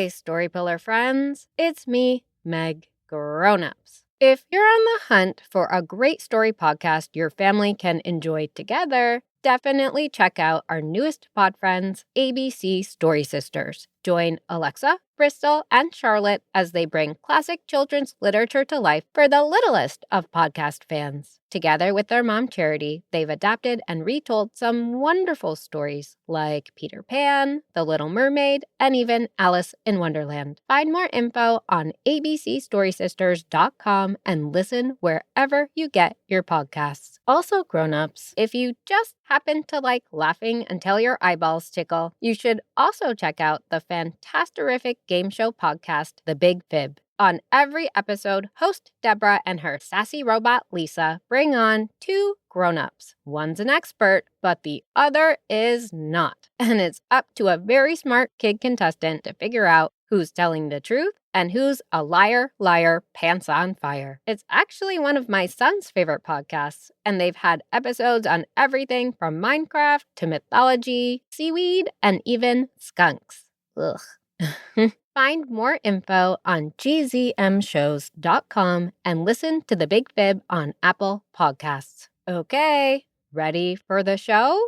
Hey, Story Pillar friends. It's me, Meg Grownups. If you're on the hunt for a great story podcast your family can enjoy together, definitely check out our newest pod friends, ABC Story Sisters. Join Alexa, Bristol, and Charlotte as they bring classic children's literature to life for the littlest of podcast fans. Together with their mom, Charity, they've adapted and retold some wonderful stories like Peter Pan, The Little Mermaid, and even Alice in Wonderland. Find more info on abcstorysisters.com and listen wherever you get your podcasts. Also, grown-ups, if you just happen to like laughing until your eyeballs tickle, you should also check out the fantastic game show podcast, The Big Fib. On every episode, host Deborah and her sassy robot Lisa bring on two grown-ups. One's an expert, but the other is not. And it's up to a very smart kid contestant to figure out who's telling the truth and who's a liar, pants on fire. It's actually one of my son's favorite podcasts, and they've had episodes on everything from Minecraft to mythology, seaweed, and even skunks. Ugh. Find more info on gzmshows.com and listen to The Big Fib on Apple Podcasts. Okay, ready for the show?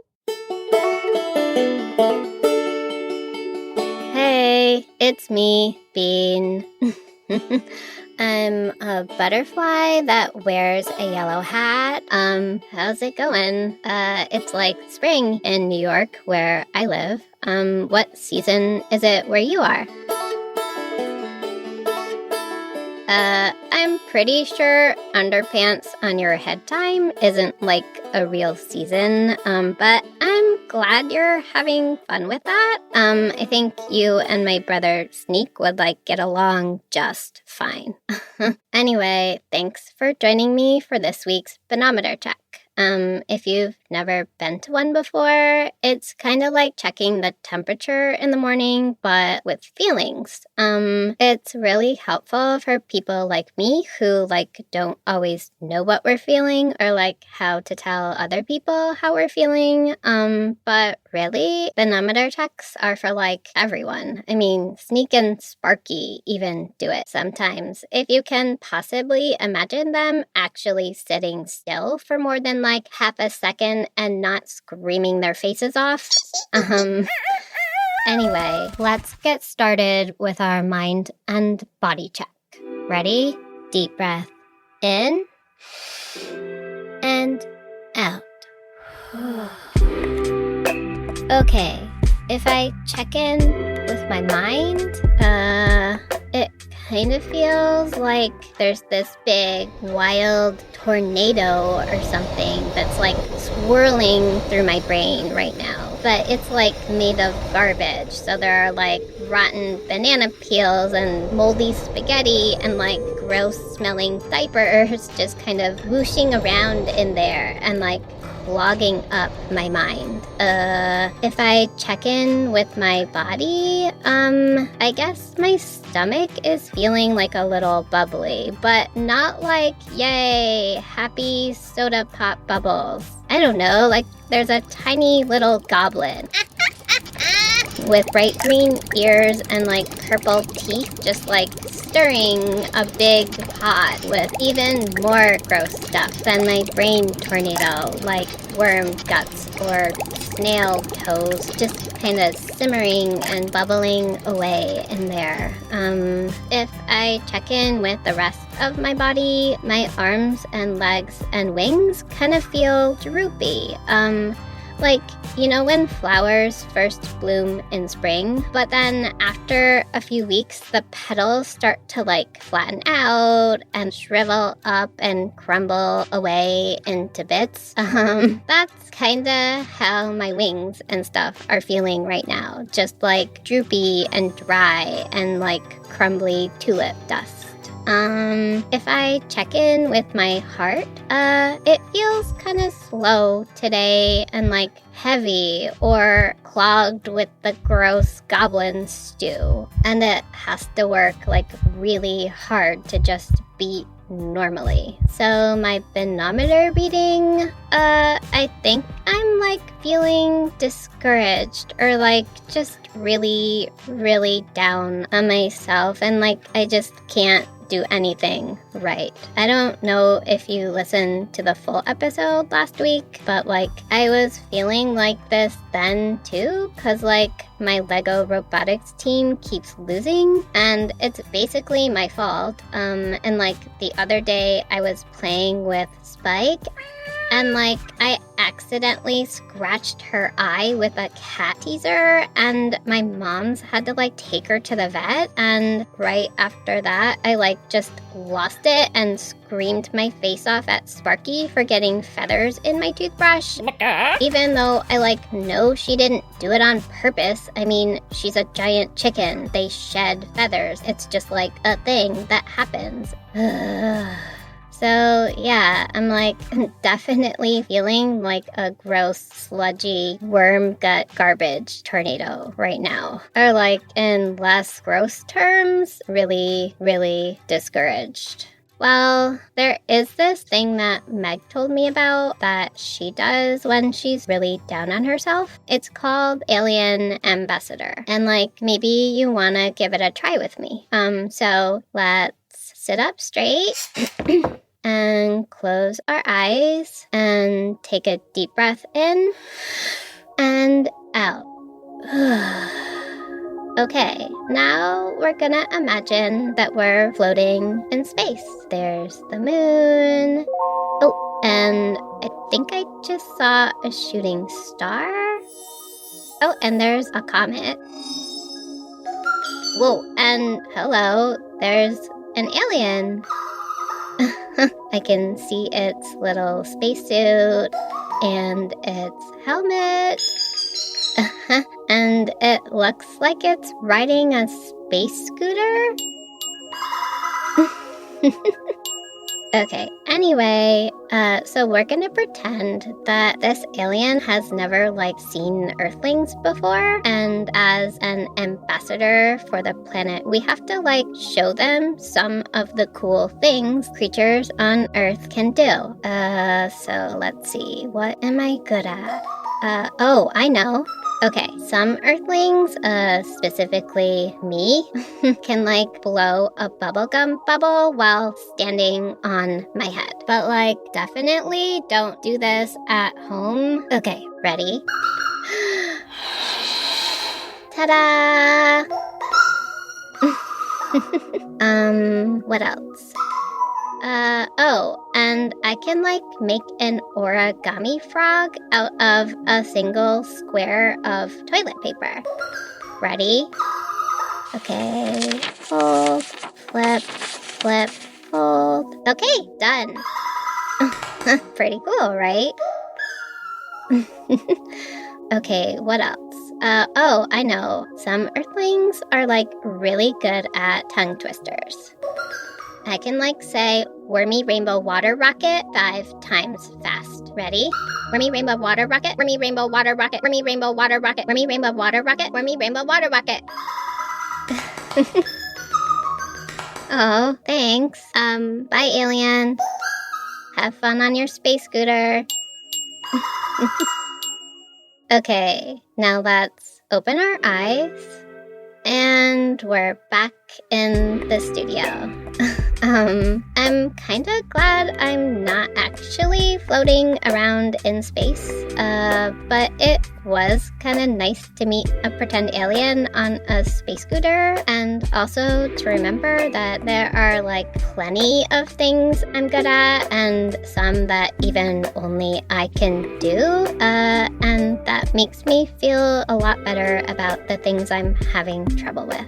Hey, it's me, Bean. I'm a butterfly that wears a yellow hat. How's it going? It's like spring in New York, where I live. What season is it where you are? I'm pretty sure underpants on your head time isn't like a real season, but I'm glad you're having fun with that. I think you and my brother Sneak would get along just fine. Anyway, thanks for joining me for this week's Banometer check. If you've never been to one before, it's kind of like checking the temperature in the morning, but with feelings. It's really helpful for people like me who don't always know what we're feeling or how to tell other people how we're feeling. But really, banometer checks are for everyone. I mean, Sneak and Sparky even do it sometimes. If you can possibly imagine them actually sitting still for more than half a second and not screaming their faces off. Anyway, let's get started with our mind and body check. Ready? Deep breath in and out. Okay, if I check in with my mind, it kind of feels like there's this big, wild tornado or something that's swirling through my brain right now. But it's made of garbage. So there are rotten banana peels and moldy spaghetti and gross smelling diapers just kind of whooshing around in there and clogging up my mind. If I check in with my body, I guess my stomach is feeling a little bubbly, but not yay, happy soda pop bubbles. I don't know, there's a tiny little goblin with bright green ears and purple teeth just stirring a big pot with even more gross stuff than my brain tornado, worm guts or snail toes, just kind of simmering and bubbling away in there. If I check in with the rest of my body, my arms and legs and wings kind of feel droopy. When flowers first bloom in spring, but then after a few weeks, the petals start to flatten out and shrivel up and crumble away into bits. That's kind of how my wings and stuff are feeling right now. Just droopy and dry and crumbly tulip dust. If I check in with my heart, it feels kind of slow today and heavy or clogged with the gross goblin stew. And it has to work really hard to just beat normally. So my banometer reading, I think I'm like feeling discouraged or like just really, really down on myself, and like I just can't do anything right. I don't know if you listened to the full episode last week, but like I was feeling like this then too, because like my Lego robotics team keeps losing and it's basically my fault. And like the other day I was playing with Spike and like I accidentally scratched her eye with a cat teaser, and my mom's had to like take her to the vet, and right after that I like just lost it and screamed my face off at Sparky for getting feathers in my toothbrush. Even though I like know she didn't do it on purpose. I mean, she's a giant chicken. They shed feathers. It's just like a thing that happens. So yeah, I'm like definitely feeling like a gross, sludgy, worm gut garbage tornado right now. Or like in less gross terms, really, really discouraged. Well, there is this thing that Meg told me about that she does when she's really down on herself. It's called Alien Ambassador. And like maybe you want to give it a try with me. So let's sit up straight. And close our eyes and take a deep breath in and out. Okay, now we're gonna imagine that we're floating in space. There's the moon. Oh, and I think I just saw a shooting star. Oh, and there's a comet. Whoa, and hello, there's an alien. I can see its little spacesuit and its helmet. And it looks like it's riding a space scooter. Okay, anyway, so we're gonna pretend that this alien has never, like, seen Earthlings before, and as an ambassador for the planet, we have to, like, show them some of the cool things creatures on Earth can do. So let's see, what am I good at? Oh, I know. Okay, some Earthlings, specifically me, can like blow a bubblegum bubble while standing on my head. But like, definitely don't do this at home. Okay, ready? Ta-da! What else? Oh, and I can like make an origami frog out of a single square of toilet paper. Ready? Okay, fold, flip, flip, fold. Okay, done. Pretty cool, right? Okay, what else? Oh, I know. Some Earthlings are like really good at tongue twisters. I can like say wormy rainbow water rocket 5 times fast. Ready? Wormy rainbow water rocket, wormy rainbow water rocket, wormy rainbow water rocket, wormy rainbow water rocket, wormy rainbow water rocket. Oh, thanks. Bye, alien. Have fun on your space scooter. Okay, now let's open our eyes. And we're back in the studio. I'm kind of glad I'm not actually floating around in space, but it was kind of nice to meet a pretend alien on a space scooter, and also to remember that there are like plenty of things I'm good at, and some that even only I can do, and that makes me feel a lot better about the things I'm having trouble with.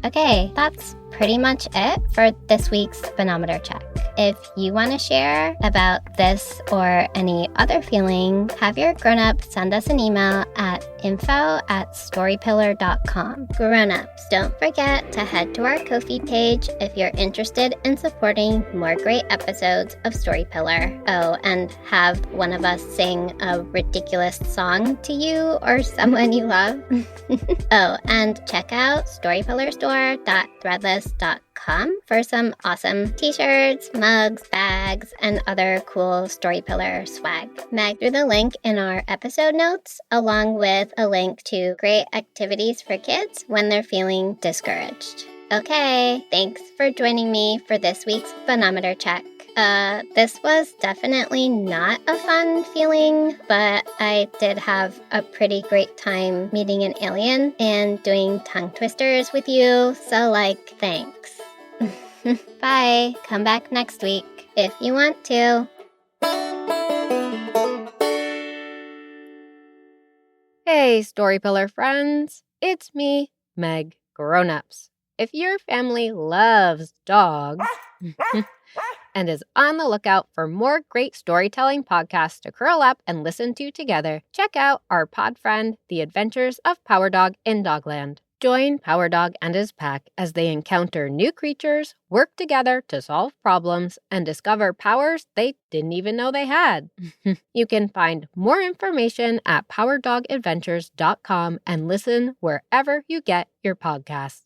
Okay, that's pretty much it for this week's Manometer Check. If you want to share about this or any other feeling, have your grown-up send us an email at info@storypillar.com. Grown-ups, don't forget to head to our Ko-fi page if you're interested in supporting more great episodes of Story Pillar. Oh, and have one of us sing a ridiculous song to you or someone you love. Oh, and check out storypillarstore.threadless.com for some awesome t-shirts, mugs, bags, and other cool Story Pillar swag. Meg threw the link in our episode notes, along with a link to great activities for kids when they're feeling discouraged. Okay, thanks for joining me for this week's Phonometer Check. This was definitely not a fun feeling, but I did have a pretty great time meeting an alien and doing tongue twisters with you, so thanks. Bye. Come back next week if you want to. Hey, Story Pillar friends. It's me, Meg Grownups. If your family loves dogs and is on the lookout for more great storytelling podcasts to curl up and listen to together, check out our pod friend, The Adventures of Power Dog in Dogland. Join Power Dog and his pack as they encounter new creatures, work together to solve problems, and discover powers they didn't even know they had. You can find more information at powerdogadventures.com and listen wherever you get your podcasts.